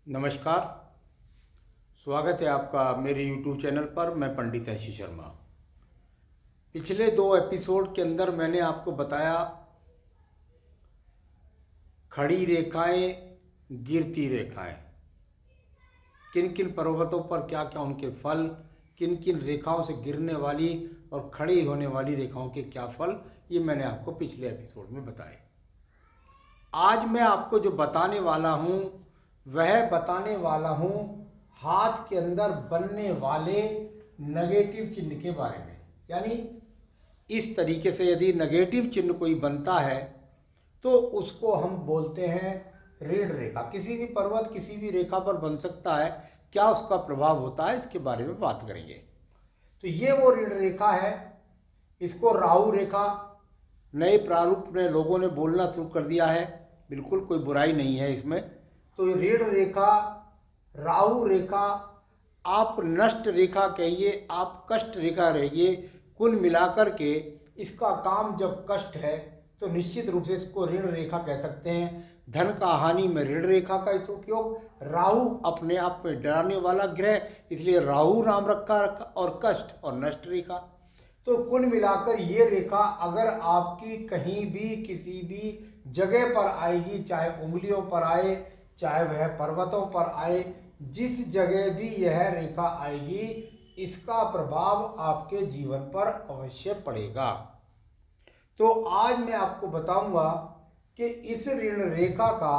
नमस्कार। स्वागत है आपका मेरे YouTube चैनल पर। मैं पंडित ऐशी शर्मा। पिछले 2 एपिसोड के अंदर मैंने आपको बताया खड़ी रेखाएं, गिरती रेखाएं, किन किन पर्वतों पर क्या क्या उनके फल, किन किन रेखाओं से गिरने वाली और खड़ी होने वाली रेखाओं के क्या फल, ये मैंने आपको पिछले एपिसोड में बताए। आज मैं आपको जो बताने वाला हूँ वह बताने वाला हूँ हाथ के अंदर बनने वाले नेगेटिव चिन्ह के बारे में। यानी इस तरीके से यदि नेगेटिव चिन्ह कोई बनता है तो उसको हम बोलते हैं ऋण रेखा। किसी भी पर्वत किसी भी रेखा पर बन सकता है। क्या उसका प्रभाव होता है इसके बारे में बात करेंगे। तो ये वो ऋण रेखा है। इसको राहु रेखा नए प्रारूप में लोगों ने बोलना शुरू कर दिया है। बिल्कुल कोई बुराई नहीं है इसमें। तो ऋण रेखा, राहु रेखा, आप नष्ट रेखा कहिए, आप कष्ट रेखा रहिए, कुल मिलाकर के इसका काम जब कष्ट है तो निश्चित रूप से इसको ऋण रेखा कह सकते हैं। धन का हानि में ऋण रेखा का इस उपयोग। राहु अपने आप में डराने वाला ग्रह, इसलिए राहु नाम रखा और कष्ट और नष्ट रेखा। तो कुल मिलाकर ये रेखा अगर आपकी कहीं भी किसी भी जगह पर आएगी, चाहे उंगलियों पर आए, चाहे वह पर्वतों पर आए, जिस जगह भी यह रेखा आएगी इसका प्रभाव आपके जीवन पर अवश्य पड़ेगा। तो आज मैं आपको बताऊंगा कि इस ऋण रेखा का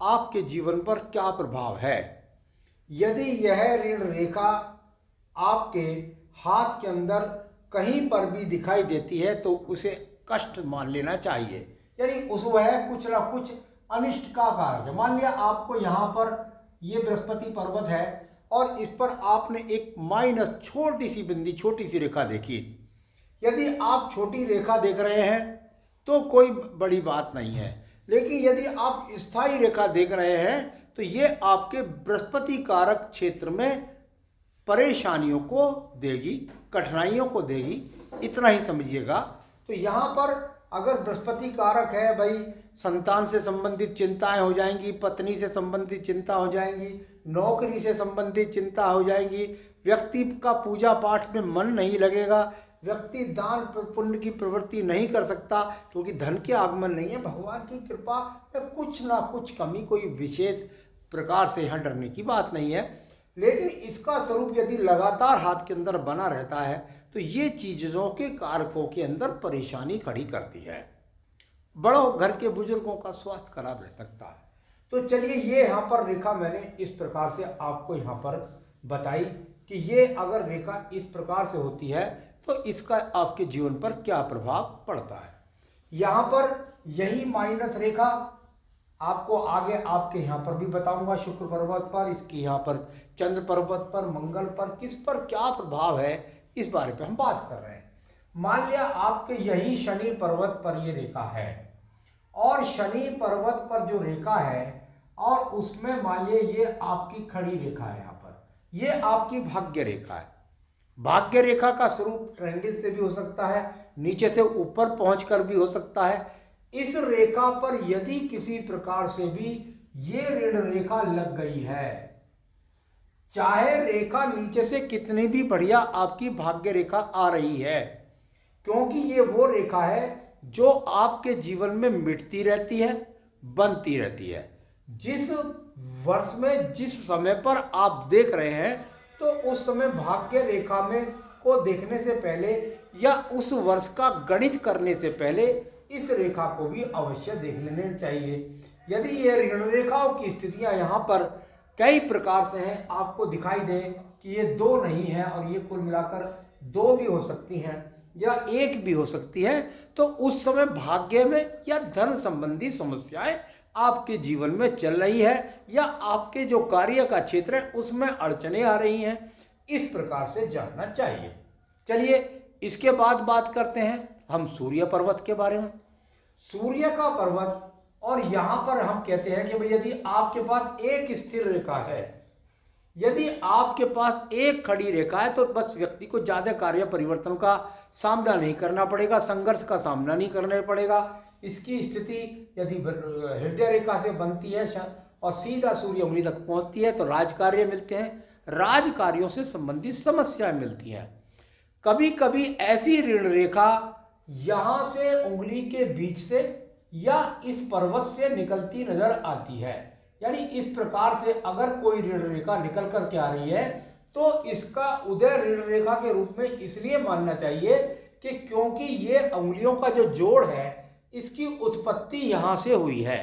आपके जीवन पर क्या प्रभाव है। यदि यह ऋण रेखा आपके हाथ के अंदर कहीं पर भी दिखाई देती है तो उसे कष्ट मान लेना चाहिए। यानी उस वह कुछ ना कुछ अनिष्ट का कारक है। मान लिया आपको यहाँ पर ये बृहस्पति पर्वत है और इस पर आपने एक माइनस छोटी सी बिंदी, छोटी सी रेखा देखी। यदि आप छोटी रेखा देख रहे हैं तो कोई बड़ी बात नहीं है, लेकिन यदि आप स्थायी रेखा देख रहे हैं तो ये आपके बृहस्पति कारक क्षेत्र में परेशानियों को देगी, कठिनाइयों को देगी, इतना ही समझिएगा। तो यहाँ पर अगर बृहस्पति कारक है भाई, संतान से संबंधित चिंताएं हो जाएंगी, पत्नी से संबंधित चिंता हो जाएंगी, नौकरी से संबंधित चिंता हो जाएगी, व्यक्ति का पूजा पाठ में मन नहीं लगेगा, व्यक्ति दान पुण्य की प्रवृत्ति नहीं कर सकता क्योंकि धन के आगमन नहीं है। भगवान की कृपा में कुछ ना कुछ कमी, कोई विशेष प्रकार से यहाँ डरने की बात नहीं है। लेकिन इसका स्वरूप यदि लगातार हाथ के अंदर बना रहता है तो ये चीज़ों के कारकों के अंदर परेशानी खड़ी करती है। बड़ों घर के बुजुर्गों का स्वास्थ्य खराब रह सकता है। तो चलिए, ये यहाँ पर रेखा मैंने इस प्रकार से आपको यहाँ पर बताई कि ये अगर रेखा इस प्रकार से होती है तो इसका आपके जीवन पर क्या प्रभाव पड़ता है। यहाँ पर यही माइनस रेखा आपको आगे आपके यहाँ पर भी बताऊंगा। शुक्र पर्वत पर, इसके यहाँ पर चंद्र पर्वत पर, मंगल पर, किस पर क्या प्रभाव है इस बारे पे हम बात कर रहे हैं। मान लिया आपके यही शनि पर्वत पर ये रेखा है और शनि पर्वत पर जो रेखा है और उसमें मान लिया ये आपकी खड़ी रेखा है। यहाँ पर ये आपकी भाग्य रेखा है। भाग्य रेखा का स्वरूप ट्रायंगल से भी हो सकता है, नीचे से ऊपर पहुंचकर भी हो सकता है। इस रेखा पर यदि किसी प्रकार से भी ये ऋण रेखा लग गई है, चाहे रेखा नीचे से कितनी भी बढ़िया आपकी भाग्य रेखा आ रही है, क्योंकि ये वो रेखा है जो आपके जीवन में मिटती रहती है, बनती रहती है। जिस वर्ष में जिस समय पर आप देख रहे हैं तो उस समय भाग्य रेखा में को देखने से पहले या उस वर्ष का गणित करने से पहले इस रेखा को भी अवश्य देख लेना चाहिए। यदि ये ऋण रेखाओं की स्थितियां यहाँ पर कई प्रकार से हैं, आपको दिखाई दे कि ये 2 नहीं है और ये कुल मिलाकर 2 भी हो सकती हैं या 1 भी हो सकती है, तो उस समय भाग्य में या धन संबंधी समस्याएं आपके जीवन में चल रही है या आपके जो कार्य का क्षेत्र है उसमें अड़चने आ रही हैं। इस प्रकार से जानना चाहिए। चलिए, इसके बाद बात करते हैं हम सूर्य पर्वत के बारे में। सूर्य का पर्वत, और यहाँ पर हम कहते हैं कि भाई यदि आपके पास एक स्थिर रेखा है, यदि आपके पास एक खड़ी रेखा है तो बस व्यक्ति को ज़्यादा कार्य परिवर्तन का सामना नहीं करना पड़ेगा, संघर्ष का सामना नहीं करना पड़ेगा। इसकी स्थिति यदि हृदय रेखा से बनती है और सीधा सूर्य उंगली तक पहुंचती है तो राजकार्य मिलते हैं, राजकार्यों से संबंधित समस्याएं मिलती हैं। कभी कभी ऐसी ऋण रेखा यहां से उंगली के बीच से या इस पर्वत से निकलती नजर आती है। यानी इस प्रकार से अगर कोई ऋण रेखा निकल कर के आ रही है तो इसका उदय ऋण रेखा के रूप में इसलिए मानना चाहिए कि क्योंकि ये उंगलियों का जो जोड़ है इसकी उत्पत्ति यहां से हुई है।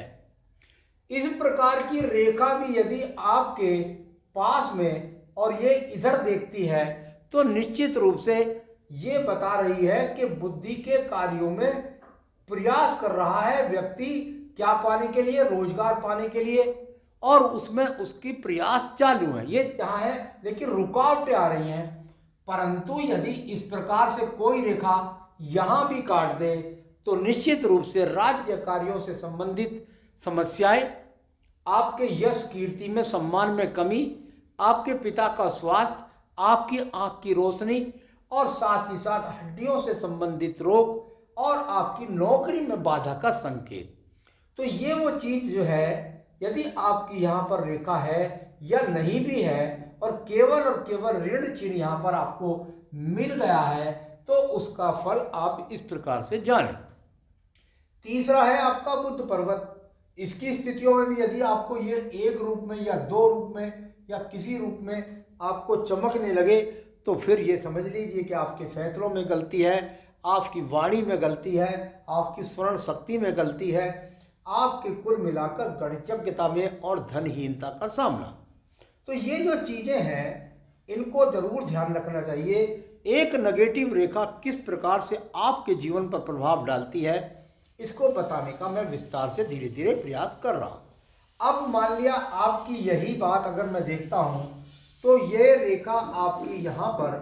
इस प्रकार की रेखा भी यदि आपके पास में और ये इधर देखती है तो निश्चित रूप से ये बता रही है कि बुद्धि के कार्यों में प्रयास कर रहा है व्यक्ति, क्या पाने के लिए, रोजगार पाने के लिए, और उसमें उसकी प्रयास चालू है, ये जहां है, लेकिन रुकावटें आ रही हैं। परंतु यदि इस प्रकार से कोई रेखा यहां भी काट दे तो निश्चित रूप से राज्य कार्यों से संबंधित समस्याएं, आपके यश कीर्ति में सम्मान में कमी, आपके पिता का स्वास्थ्य, आपकी आंख की रोशनी और साथ ही साथ हड्डियों से संबंधित रोग और आपकी नौकरी में बाधा का संकेत। तो ये वो चीज जो है यदि आपकी यहाँ पर रेखा है या नहीं भी है और केवल ऋण चिन्ह यहाँ पर आपको मिल गया है तो उसका फल आप इस प्रकार से जानें। तीसरा है आपका बुध पर्वत। इसकी स्थितियों में भी यदि आपको ये एक रूप में या दो रूप में या किसी रूप में आपको चमकने लगे तो फिर ये समझ लीजिए कि आपके फैसलों में गलती है, आपकी वाणी में गलती है, आपकी स्मरण शक्ति में गलती है, आपके कुल मिलाकर गणितज्ञता में और धनहीनता का सामना। तो ये जो चीजें हैं इनको जरूर ध्यान रखना चाहिए। एक नेगेटिव रेखा किस प्रकार से आपके जीवन पर प्रभाव डालती है इसको बताने का मैं विस्तार से धीरे धीरे प्रयास कर रहा हूं। अब मान लिया आपकी यही बात अगर मैं देखता हूं तो ये रेखा आपकी यहाँ पर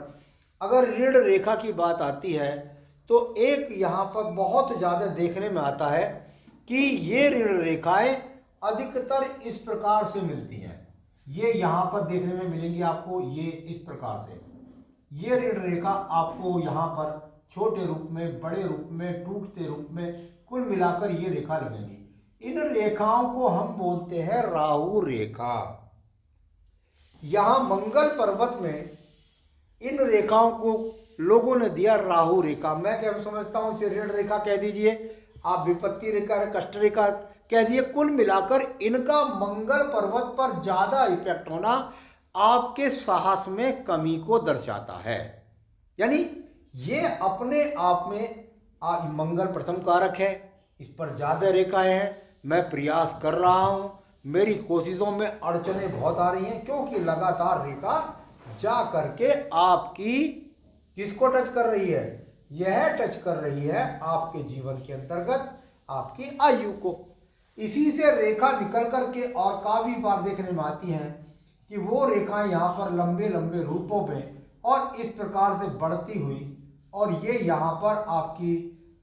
अगर ऋण रेखा की बात आती है तो एक यहाँ पर बहुत ज़्यादा देखने में आता है कि ये ऋण रेखाएं अधिकतर इस प्रकार से मिलती हैं। ये यहाँ पर देखने में मिलेंगी आपको, ये इस प्रकार से ये ऋण रेखा आपको यहाँ पर छोटे रूप में, बड़े रूप में, टूटते रूप में, कुल मिलाकर ये रेखा लगेंगी। इन रेखाओं को हम बोलते हैं राहु रेखा। यहाँ मंगल पर्वत में इन रेखाओं को लोगों ने दिया राहु रेखा। मैं क्या समझता हूँ इसे ऋण रेखा कह दीजिए, आप विपत्ति रेखा, कष्ट रेखा कह दीजिए। कुल मिलाकर इनका मंगल पर्वत पर ज्यादा इफेक्ट होना आपके साहस में कमी को दर्शाता है। यानी ये अपने आप में मंगल प्रथम कारक है, इस पर ज्यादा रेखाएं हैं, मैं प्रयास कर रहा हूं, मेरी कोशिशों में अड़चने बहुत आ रही हैं क्योंकि लगातार रेखा जा करके आपकी किसको टच कर रही है, यह टच कर रही है आपके जीवन के अंतर्गत आपकी आयु को। इसी से रेखा निकल करके और काफी बार देखने में आती हैं कि वो रेखाएं यहाँ पर लंबे लंबे रूपों में और इस प्रकार से बढ़ती हुई और ये यहाँ पर आपकी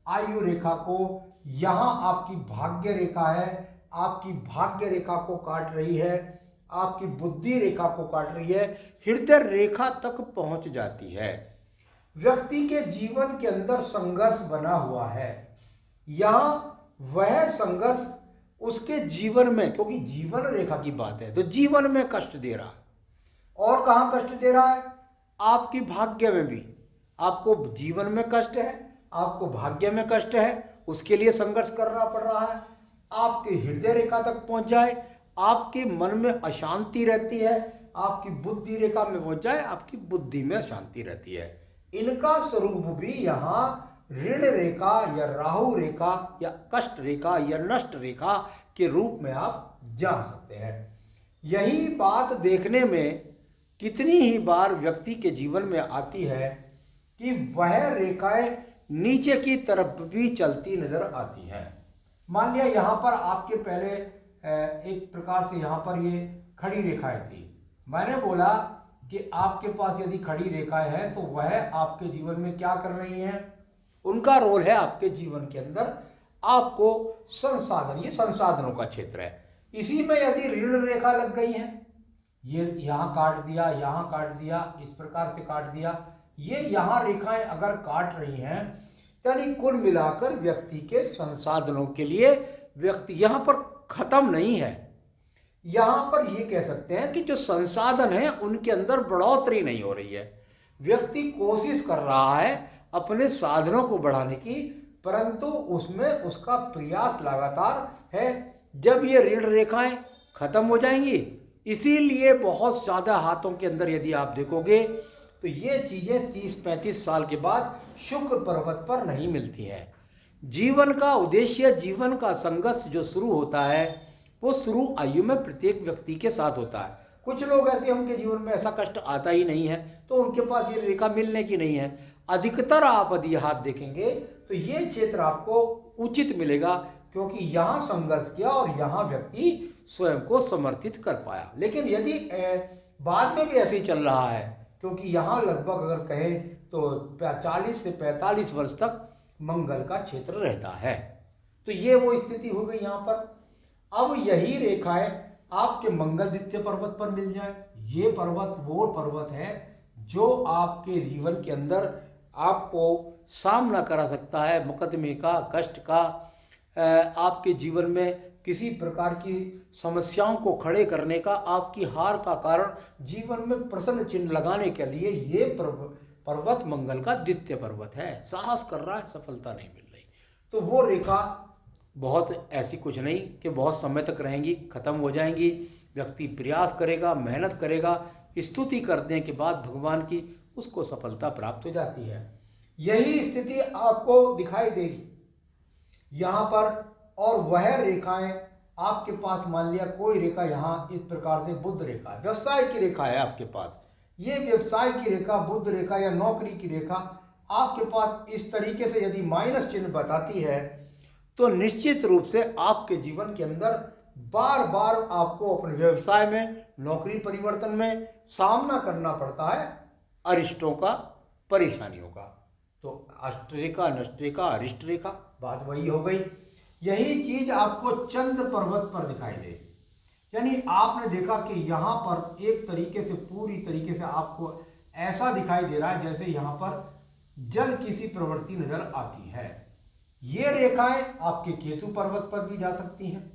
आयु रेखा को, यहाँ आपकी भाग्य रेखा है, आपकी भाग्य रेखा को काट रही है, आपकी बुद्धि रेखा को काट रही है, हृदय रेखा तक पहुंच जाती है। व्यक्ति के जीवन के अंदर संघर्ष बना हुआ है। यहाँ वह संघर्ष उसके जीवन में, क्योंकि जीवन रेखा की बात है तो जीवन में कष्ट दे रहा है। और कहाँ कष्ट दे रहा है, आपकी भाग्य में भी। आपको जीवन में कष्ट है, आपको भाग्य में कष्ट है, उसके लिए संघर्ष करना पड़ रहा है। आपके हृदय रेखा तक पहुंच जाए, आपके मन में अशांति रहती है, आपकी बुद्धि रेखा में पहुंच जाए, आपकी बुद्धि में अशांति रहती है। इनका स्वरूप भी यहाँ ऋण रेखा या राहु रेखा या कष्ट रेखा या नष्ट रेखा के रूप में आप जान सकते हैं। यही बात देखने में कितनी ही बार व्यक्ति के जीवन में आती है कि वह रेखाएं नीचे की तरफ भी चलती नजर आती हैं। मान लिया यहाँ पर आपके पहले एक प्रकार से यहाँ पर ये खड़ी रेखाएं थी। मैंने बोला कि आपके पास यदि खड़ी रेखाएं हैं तो वह आपके जीवन में क्या कर रही हैं, उनका रोल है आपके जीवन के अंदर आपको संसाधन, ये संसाधनों का क्षेत्र है। इसी में यदि ऋण रेखा लग गई है, ये यहाँ काट दिया, यहाँ काट दिया, इस प्रकार से काट दिया, ये यहाँ रेखाएं अगर काट रही हैं यानी कुल मिलाकर व्यक्ति के संसाधनों के लिए व्यक्ति यहाँ पर खत्म नहीं है, यहाँ पर ये कह सकते हैं कि जो संसाधन है उनके अंदर बढ़ोतरी नहीं हो रही है। व्यक्ति कोशिश कर रहा है अपने साधनों को बढ़ाने की, परंतु उसमें उसका प्रयास लगातार है। जब ये ऋण रेखाएं खत्म हो जाएंगी, इसीलिए बहुत ज़्यादा हाथों के अंदर यदि आप देखोगे तो ये चीज़ें 30-35 साल के बाद शुक्र पर्वत पर नहीं मिलती हैं। जीवन का उद्देश्य, जीवन का संघर्ष जो शुरू होता है वो शुरू आयु में प्रत्येक व्यक्ति के साथ होता है। कुछ लोग ऐसे, उनके जीवन में ऐसा कष्ट आता ही नहीं है तो उनके पास ये रेखा मिलने की नहीं है। अधिकतर आप यदि हाथ देखेंगे तो ये क्षेत्र आपको उचित मिलेगा, क्योंकि यहाँ संघर्ष किया और यहाँ व्यक्ति स्वयं को समर्थित कर पाया। लेकिन यदि बाद में भी ऐसे ही चल रहा है, क्योंकि यहाँ लगभग अगर कहें तो 40 से 45 वर्ष तक मंगल का क्षेत्र रहता है, तो ये वो स्थिति हो गई यहाँ पर। अब यही रेखाएं आपके मंगल द्वितीय पर्वत पर मिल जाए, ये पर्वत वो पर्वत है जो आपके जीवन के अंदर आपको सामना करा सकता है मुकदमे का, कष्ट का, आपके जीवन में किसी प्रकार की समस्याओं को खड़े करने का, आपकी हार का कारण, जीवन में प्रश्न चिन्ह लगाने के लिए ये पर्वत मंगल का द्वितीय पर्वत है। साहस कर रहा है, सफलता नहीं मिल रही, तो वो रेखा बहुत ऐसी कुछ नहीं कि बहुत समय तक रहेंगी, खत्म हो जाएंगी। व्यक्ति प्रयास करेगा, मेहनत करेगा, स्तुति करने के बाद भगवान की, उसको सफलता प्राप्त हो जाती है। यही स्थिति आपको दिखाई देगी यहाँ पर। और वह रेखाएं आपके पास, मान लिया कोई रेखा यहाँ इस प्रकार से बुध रेखा, व्यवसाय की रेखा है आपके पास, ये व्यवसाय की रेखा, बुध रेखा या नौकरी की रेखा आपके पास इस तरीके से यदि माइनस चिन्ह बताती है, तो निश्चित रूप से आपके जीवन के अंदर बार बार आपको अपने व्यवसाय में, नौकरी परिवर्तन में सामना करना पड़ता है अरिष्टों का, परेशानियों का। तो अष्टरेखा, नष्टरेखा, अरिष्ट रेखा, बात वही हो गई। यही चीज आपको चंद्र पर्वत पर दिखाई दे, यानी आपने देखा कि यहाँ पर एक तरीके से, पूरी तरीके से आपको ऐसा दिखाई दे रहा है जैसे यहाँ पर जल किसी प्रवृत्ति नजर आती है। ये रेखाएं आपके केतु पर्वत पर भी जा सकती हैं,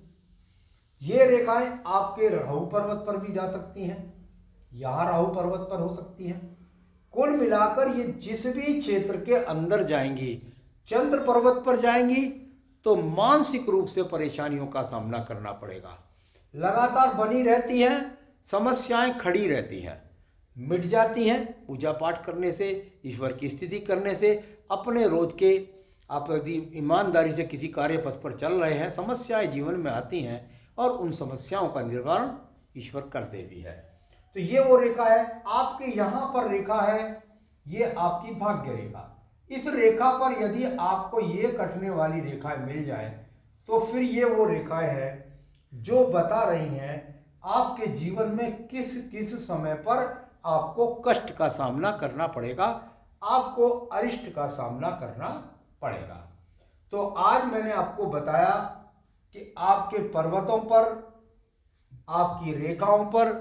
ये रेखाएं आपके राहु पर्वत पर भी जा सकती हैं, यहाँ राहु पर्वत पर हो सकती हैं। कुल मिलाकर ये जिस भी क्षेत्र के अंदर जाएंगी, चंद्र पर्वत पर जाएंगी तो मानसिक रूप से परेशानियों का सामना करना पड़ेगा, लगातार बनी रहती हैं, समस्याएं खड़ी रहती हैं, मिट जाती हैं पूजा पाठ करने से, ईश्वर की स्थिति करने से। अपने रोज के आप यदि ईमानदारी से किसी कार्य पथ पर चल रहे हैं, समस्याएं जीवन में आती हैं और उन समस्याओं का निवारण ईश्वर करते भी है। तो ये वो रेखा है आपके यहाँ पर, रेखा है ये आपकी भाग्य रेखा। इस रेखा पर यदि आपको ये कटने वाली रेखाएं मिल जाए तो फिर ये वो रेखाएं हैं जो बता रही हैं आपके जीवन में किस किस समय पर आपको कष्ट का सामना करना पड़ेगा, आपको अरिष्ट का सामना करना पड़ेगा। तो आज मैंने आपको बताया कि आपके पर्वतों पर, आपकी रेखाओं पर,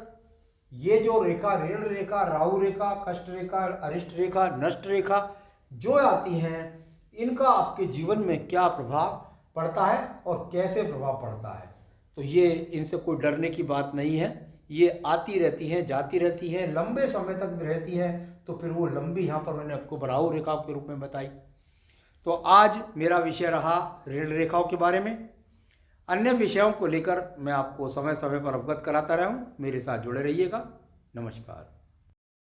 ये जो रेखा, ऋण रेखा, राहु रेखा, कष्ट रेखा, अरिष्ट रेखा, नष्ट रेखा जो आती हैं, इनका आपके जीवन में क्या प्रभाव पड़ता है और कैसे प्रभाव पड़ता है। तो ये, इनसे कोई डरने की बात नहीं है, ये आती रहती हैं, जाती रहती है, लंबे समय तक रहती है। तो फिर वो लंबी, यहाँ पर मैंने आपको राहु रेखा के रूप में बताई। तो आज मेरा विषय रहा ऋण रेखाओं के बारे में। अन्य विषयों को लेकर मैं आपको समय समय पर अवगत कराता रहा हूँ। मेरे साथ जुड़े रहिएगा। नमस्कार।